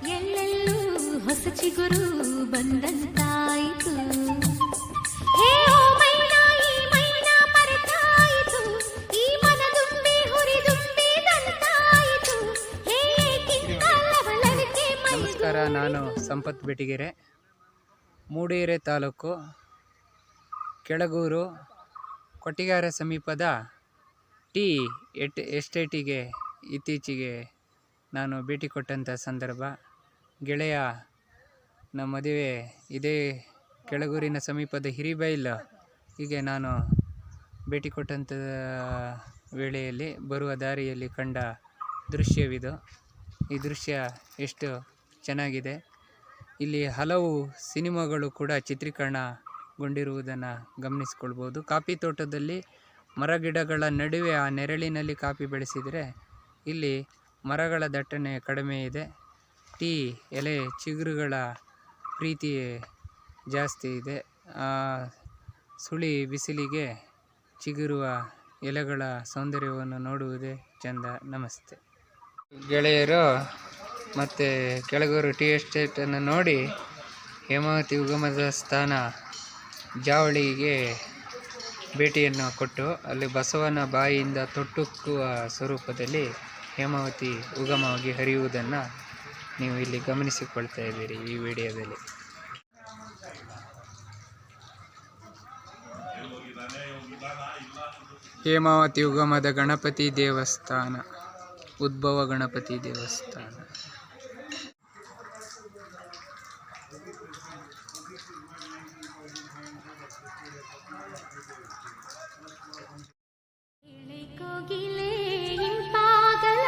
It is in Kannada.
ಎಲ್ಲೆಲ್ಲೂ ಹೊಸ ಚಿಗುರು ಬಂದಂತಾಯಿತು. ನಮಸ್ಕಾರ, ನಾನು ಸಂಪತ್ ಬೆಟಿಗೆರೆ, ಮೂಡಿಗೆರೆ ತಾಲೂಕು ಕೆಳಗೂರು ಕೊಟ್ಟಿಗೆರೆ ಸಮೀಪದ ಟೀ ಎಸ್ಟೇಟಿಗೆ ಇತ್ತೀಚೆಗೆ ನಾನು ಭೇಟಿ ಕೊಟ್ಟಂಥ ಸಂದರ್ಭ. ಗೆಳೆಯ ನಮ್ಮ ಮದುವೆ ಇದೇ ಕೆಳಗೂರಿನ ಸಮೀಪದ ಹಿರಿಬೈಲ್ ಹೀಗೆ ನಾನು ಭೇಟಿ ಕೊಟ್ಟಂಥ ವೇಳೆಯಲ್ಲಿ ಬರುವ ದಾರಿಯಲ್ಲಿ ಕಂಡ ದೃಶ್ಯವಿದು. ಈ ದೃಶ್ಯ ಎಷ್ಟು ಚೆನ್ನಾಗಿದೆ. ಇಲ್ಲಿ ಹಲವು ಸಿನಿಮಾಗಳು ಕೂಡ ಚಿತ್ರೀಕರಣಗೊಂಡಿರುವುದನ್ನು ಗಮನಿಸಿಕೊಳ್ಬೋದು. ಕಾಫಿ ತೋಟದಲ್ಲಿ ಮರಗಿಡಗಳ ನಡುವೆ ಆ ನೆರಳಿನಲ್ಲಿ ಕಾಫಿ ಬೆಳೆಸಿದರೆ ಇಲ್ಲಿ ಮರಗಳ ದಟ್ಟಣೆ ಕಡಿಮೆ ಇದೆ. ಟೀ ಎಲೆ ಚಿಗುರುಗಳ ಪ್ರೀತಿ ಜಾಸ್ತಿ ಇದೆ. ಸುಳಿ ಬಿಸಿಲಿಗೆ ಚಿಗುರುವ ಎಲೆಗಳ ಸೌಂದರ್ಯವನ್ನು ನೋಡುವುದೇ ಚೆಂದ. ನಮಸ್ತೆ ಗೆಳೆಯರು. ಮತ್ತು ಕೆಳಗೂರು ಟೀ ಎಸ್ಟೇಟನ್ನು ನೋಡಿ ಹೇಮಾವತಿ ಉಗಮದ ಸ್ಥಾನ ಜಾವಳಿಗೆ ಭೇಟಿಯನ್ನು ಕೊಟ್ಟು ಅಲ್ಲಿ ಬಸವನ ಬಾಯಿಯಿಂದ ತೊಟ್ಟುಕ್ಕುವ ಸ್ವರೂಪದಲ್ಲಿ ಹೇಮಾವತಿ ಉಗಮವಾಗಿ ಹರಿಯುವುದನ್ನು ನೀವು ಇಲ್ಲಿ ಗಮನಿಸಿಕೊಳ್ತಾ ಇದ್ದೀರಿ ಈ ವಿಡಿಯೋದಲ್ಲಿ. ಹೇಮಾವತಿ ಉಗಮದ ಗಣಪತಿ ದೇವಸ್ಥಾನ, ಉದ್ಭವ ಗಣಪತಿ ದೇವಸ್ಥಾನ. ಕೋಗಿಲೆ ಇಂಪಾಗಲ